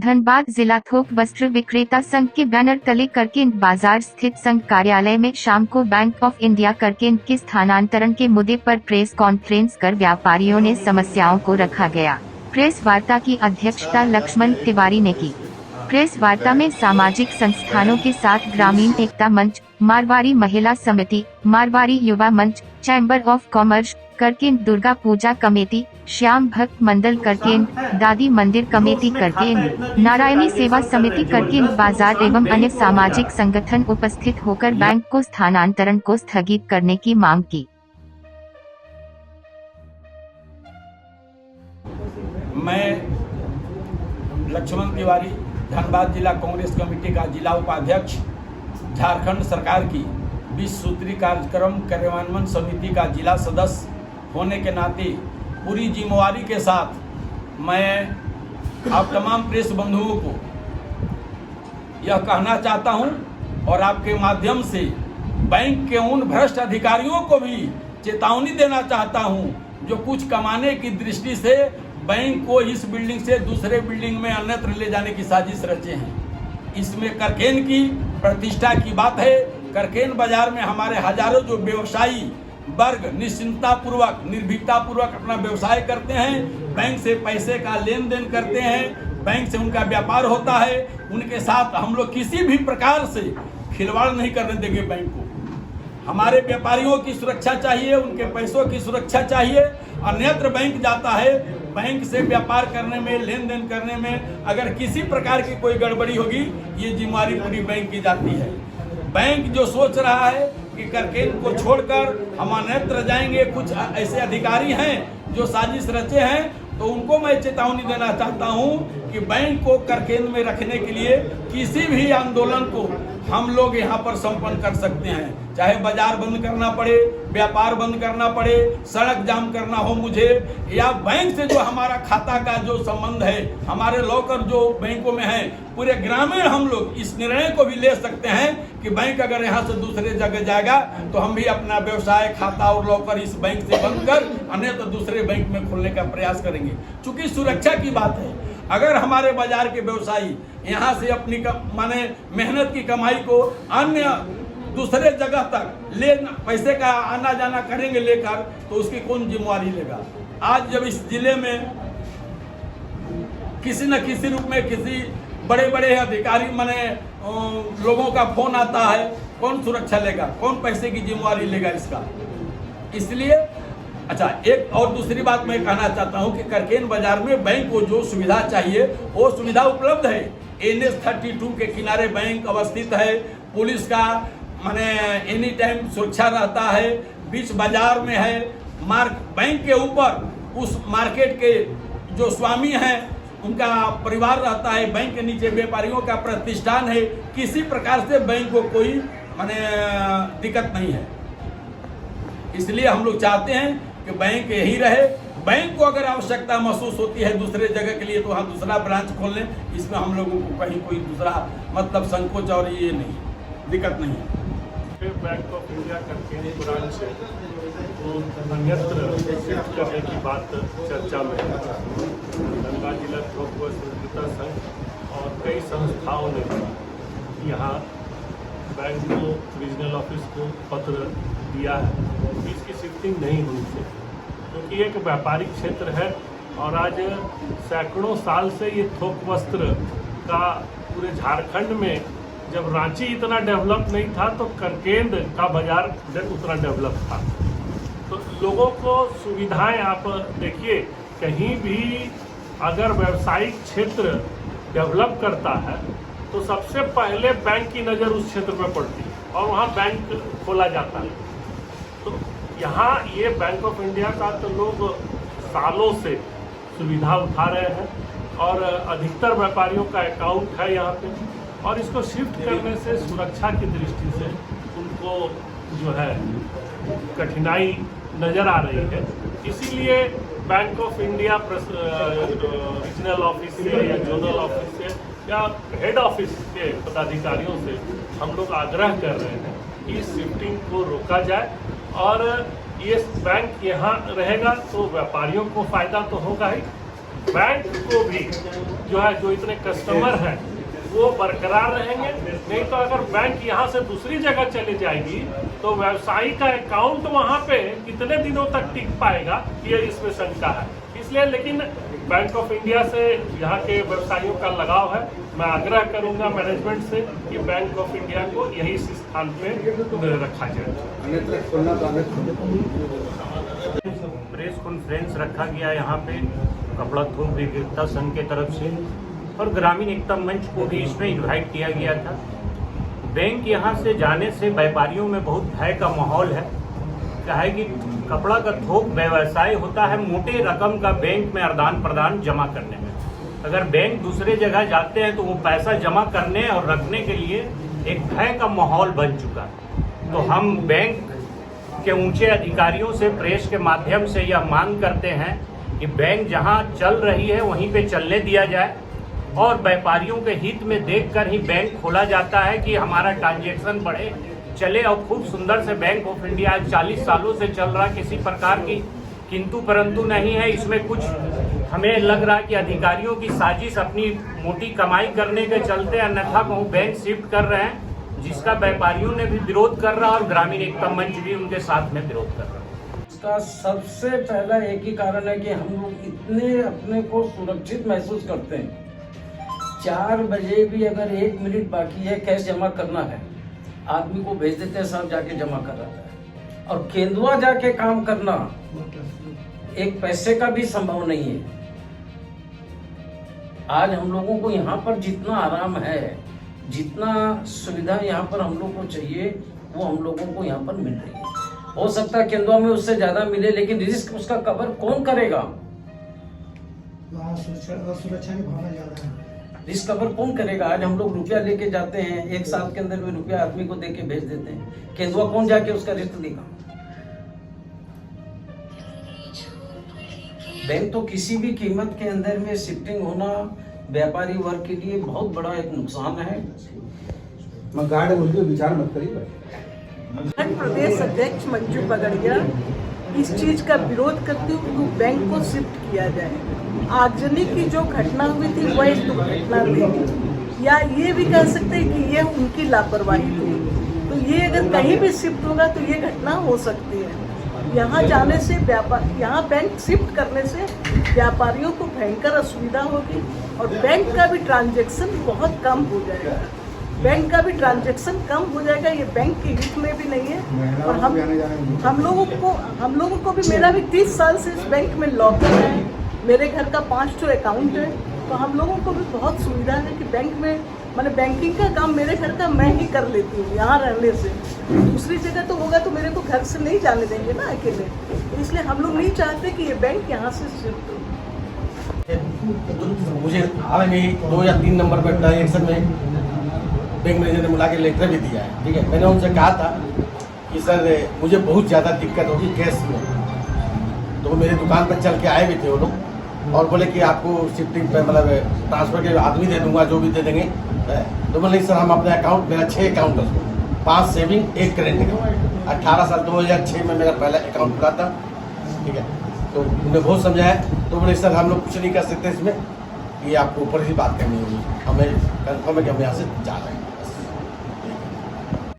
धनबाद जिला थोक वस्त्र विक्रेता संघ के बैनर तले करकेंद बाजार स्थित संघ कार्यालय में शाम को बैंक ऑफ इंडिया करकेंद के स्थानांतरण के मुद्दे पर प्रेस कॉन्फ्रेंस कर व्यापारियों ने समस्याओं को रखा गया। प्रेस वार्ता की अध्यक्षता लक्ष्मण तिवारी ने की। प्रेस वार्ता में सामाजिक संस्थानों के साथ ग्रामीण एकता मंच, मारवाड़ी महिला समिति, Marwari Yuva Manch, chamber of commerce, Karkend Durga Puja committee, Shyam Bhakt Mandal Karkend, दादी मंदिर कमेटी करकेंद, नारायणी सेवा समिति करकेंद बाजार एवं अन्य सामाजिक संगठन उपस्थित होकर बैंक को स्थानांतरण को स्थगित करने की मांग की। मैं लक्ष्मण तिवारी, धनबाद जिला कांग्रेस कमेटी का जिला उपाध्यक्ष, झारखंड सरकार की 20 सूत्री कार्यक्रम कार्यान्वयन समिति का जिला सदस्य होने के नाते पूरी जिम्मेवारी के साथ मैं आप तमाम प्रेस बंधुओं को यह कहना चाहता हूं और आपके माध्यम से बैंक के उन भ्रष्ट अधिकारियों को भी चेतावनी देना चाहता हूं जो कुछ कमाने की दृष्टि से बैंक को इस बिल्डिंग से दूसरे बिल्डिंग में अन्यत्र ले जाने की साजिश रचे हैं। इसमें करकेन की प्रतिष्ठा की बात है। करकेन बाजार में हमारे हजारों जो व्यवसायी वर्ग निश्चिंतता पूर्वक, निर्भीकता पूर्वक अपना व्यवसाय करते हैं, बैंक से पैसे का लेन देन करते हैं, बैंक से उनका व्यापार होता है। उनके साथ हम लोग किसी भी प्रकार से खिलवाड़ नहीं करने देंगे। बैंक को हमारे व्यापारियों की सुरक्षा चाहिए, उनके पैसों की सुरक्षा चाहिए। अन्यत्र बैंक जाता है, बैंक से व्यापार करने में, लेन देन करने में अगर किसी प्रकार की कोई गड़बड़ी होगी, ये जिम्मेवारी पूरी बैंक की जाती है। बैंक जो सोच रहा है कि करकेन को छोड़कर हम अन्यत्र जाएंगे, कुछ ऐसे अधिकारी हैं जो साजिश रचे हैं, तो उनको मैं चेतावनी देना चाहता हूं कि बैंक को करकेन में रखने के लिए किसी भी आंदोलन को हम लोग यहां पर संपन्न कर सकते हैं। चाहे बाजार बंद करना पड़े, व्यापार बंद करना पड़े, सड़क जाम करना हो मुझे, या बैंक से जो हमारा खाता का जो संबंध है, हमारे लॉकर जो बैंकों में है, पूरे ग्रामीण हम लोग इस निर्णय को भी ले सकते हैं कि बैंक अगर यहाँ से दूसरे जगह जाएगा तो हम भी अपना व्यवसाय, खाता और लॉकर इस बैंक से बंद कर अन्यथा दूसरे बैंक में खोलने का प्रयास करेंगे। चूंकि सुरक्षा की बात है, अगर हमारे बाजार के व्यवसायी यहाँ से अपनी माने मेहनत की कमाई को अन्य दूसरे जगह तक ले पैसे का आना जाना करेंगे लेकर, तो उसकी कौन जिम्मेवारी लेगा। आज जब इस जिले में किसी न किसी रूप में किसी बड़े बड़े अधिकारी माने लोगों का फोन आता है, कौन सुरक्षा लेगा, कौन पैसे की जिम्मेवारी लेगा इसका। इसलिए अच्छा, एक और दूसरी बात मैं कहना चाहता हूं कि करकेन बाजार में बैंक को जो सुविधा चाहिए वो सुविधा उपलब्ध है। NH 32 के किनारे बैंक अवस्थित है, पुलिस का माने एनी टाइम सुरक्षा रहता है, बीच बाजार में है। बैंक के ऊपर उस मार्केट के जो स्वामी हैं उनका परिवार रहता है, बैंक के नीचे व्यापारियों का प्रतिष्ठान है। किसी प्रकार से बैंक को कोई माने दिक्कत नहीं है। इसलिए हम लोग चाहते हैं कि बैंक यही रहे। बैंक को अगर आवश्यकता महसूस होती है दूसरे जगह के लिए तो वहाँ दूसरा ब्रांच खोल लें, इसमें हम लोगों को कहीं कोई दूसरा मतलब संकोच और ये नहीं, दिक्कत नहीं है। बैंक ऑफ इंडिया करकेन ब्रांच को अन्यत्र शिफ्ट करने की बात चर्चा में है। धनबाद जिला थोक वस्त्र विक्रेता संघ और कई संस्थाओं ने यहाँ बैंक को, रीजनल ऑफिस को पत्र दिया है। इसकी शिफ्टिंग नहीं हुई थी क्योंकि एक व्यापारिक क्षेत्र है और आज सैकड़ों साल से ये थोक वस्त्र का पूरे झारखंड में, जब रांची इतना डेवलप नहीं था तो करकेंद का बाजार उतना डेवलप था। तो लोगों को सुविधाएं, आप देखिए कहीं भी अगर व्यवसायिक क्षेत्र डेवलप करता है तो सबसे पहले बैंक की नज़र उस क्षेत्र में पड़ती है और वहाँ बैंक खोला जाता है। तो यहाँ ये बैंक ऑफ इंडिया का तो लोग सालों से सुविधा उठा रहे हैं और अधिकतर व्यापारियों का अकाउंट है यहाँ पे, और इसको शिफ्ट करने से सुरक्षा की दृष्टि से उनको जो है कठिनाई नज़र आ रही है। इसीलिए bank of India regional office से या जोनल ऑफिस से या हेड ऑफिस के पदाधिकारियों से हम लोग आग्रह कर रहे हैं कि इस शिफ्टिंग को रोका जाए और ये बैंक यहाँ रहेगा तो व्यापारियों को फ़ायदा तो होगा ही, बैंक को भी जो है, जो इतने कस्टमर हैं वो बरकरार रहेंगे। नहीं तो अगर बैंक यहाँ से दूसरी जगह चली जाएगी तो व्यवसायी का अकाउंट वहाँ पे कितने दिनों तक टिक पाएगा, ये इसमें शंका है। इसलिए लेकिन बैंक ऑफ इंडिया से यहाँ के व्यवसायियों का लगाव है। मैं आग्रह करूँगा मैनेजमेंट से कि बैंक ऑफ इंडिया को यही स्थान पे रखा जाए। प्रेस कॉन्फ्रेंस रखा गया यहाँ पे कपड़ा थोक विक्रेता संघ के तरफ से, और ग्रामीण एकता मंच को भी इसमें इनवाइट किया गया था। बैंक यहाँ से जाने से व्यापारियों में बहुत भय का माहौल है। क्या है कि कपड़ा का थोक व्यवसाय होता है मोटे रकम का बैंक में आदान प्रदान जमा करने में। अगर बैंक दूसरे जगह जाते हैं तो वो पैसा जमा करने और रखने के लिए एक भय का माहौल बन चुका है। तो हम बैंक के ऊंचे अधिकारियों से प्रेस के माध्यम से यह मांग करते हैं कि बैंक जहां चल रही है वहीं पे चलने दिया जाए, और व्यापारियों के हित में देखकर ही बैंक खोला जाता है कि हमारा ट्रांजैक्शन बढ़े चले। और खूब सुंदर से बैंक ऑफ इंडिया 40 सालों से चल रहा, किसी प्रकार की किंतु परंतु नहीं है। इसमें कुछ हमें लग रहा है कि अधिकारियों की साजिश अपनी मोटी कमाई करने के चलते अन्यथा कहूँ बैंक शिफ्ट कर रहे हैं, जिसका व्यापारियों ने भी विरोध कर रहा और ग्रामीण एकता मंच भी उनके साथ में विरोध कर रहा है। इसका सबसे पहला एक ही कारण है कि हम लोग इतने अपने को सुरक्षित महसूस करते हैं। 4 बजे भी अगर 1 मिनट बाकी है कैश जमा करना है, आदमी को भेज देते हैं, साहब जाके जमा कर रहा है। और केंदुआ जाके काम करना एक पैसे का भी संभव नहीं है। आज हम लोगों को यहाँ पर जितना आराम है, जितना सुविधा यहाँ पर हम लोग को चाहिए, वो हम लोगों को यहाँ पर मिल रही है। हो सकता है केंदुआ में उससे ज्यादा मिले, लेकिन रिस्क उसका कवर कौन करेगा? सुरक्षा की भावना ज्यादा है। रिस्क कवर कौन करेगा? आज हम लोग रुपया लेके जाते हैं, 1 साल के अंदर में रुपया आदमी को देके भेज देते हैं। केंदुआ कौन जाके उसका रिस्क देगा? बैंक तो किसी भी कीमत के अंदर में शिफ्टिंग होना व्यापारी वर्ग के लिए बहुत बड़ा एक नुकसान है। मैं गार्ड बोल के विचार मत करिए। प्रदेश अध्यक्ष मंजू पगड़िया इस चीज का विरोध करती हूँ कि बैंक को शिफ्ट किया जाए। आगजनी की जो घटना हुई थी वह एक दुर्घटना थी, या ये भी कह सकते हैं कि ये उनकी लापरवाही थी। तो ये अगर कहीं भी शिफ्ट होगा तो ये घटना हो सकती है। यहाँ जाने से यहाँ बैंक शिफ्ट करने से व्यापारियों को भयंकर असुविधा होगी और बैंक का भी ट्रांजैक्शन बहुत कम हो जाएगा। बैंक का भी ट्रांजैक्शन कम हो जाएगा, ये बैंक के हित में भी नहीं है। और हम लोगों को भी, मेरा भी 30 साल से इस बैंक में लॉकर है, मेरे घर का 5 अकाउंट है, तो हम लोगों को भी बहुत सुविधा है कि बैंक में मैंने बैंकिंग का काम मेरे घर का मैं ही कर लेती हूँ यहाँ रहने से। दूसरी जगह तो होगा तो मेरे को घर से नहीं जाने देंगे ना अकेले, तो इसलिए हम लोग नहीं चाहते कि ये बैंक यहाँ से शिफ्ट हो। मुझे हाल में 2 या 3 नंबर पर ट्रांजेक्शन में बैंक मैनेजर ने बुला के लेटर भी दिया है। ठीक है, मैंने उनसे कहा था कि सर मुझे बहुत ज़्यादा दिक्कत होगी कैश में। तो वो मेरी दुकान पर चल के आए भी थे वो लोग और बोले कि आपको शिफ्टिंग पे मतलब ट्रांसफ़र के आदमी दे दूंगा, जो भी दे देंगे। तो बोले सर हम अपने अकाउंट, मेरा 6 अकाउंट है, 5 सेविंग 1 करेंट अकाउंट। 18 साल 2006 में मेरा पहला अकाउंट खुला था। ठीक है, तो उन्हें बहुत समझाया, तो बोले सर हम लोग कुछ नहीं कर सकते इसमें, ये आपको ऊपर ही बात करनी होगी, हमें कन्फर्म है कि हम यहाँ से जा रहे हैं।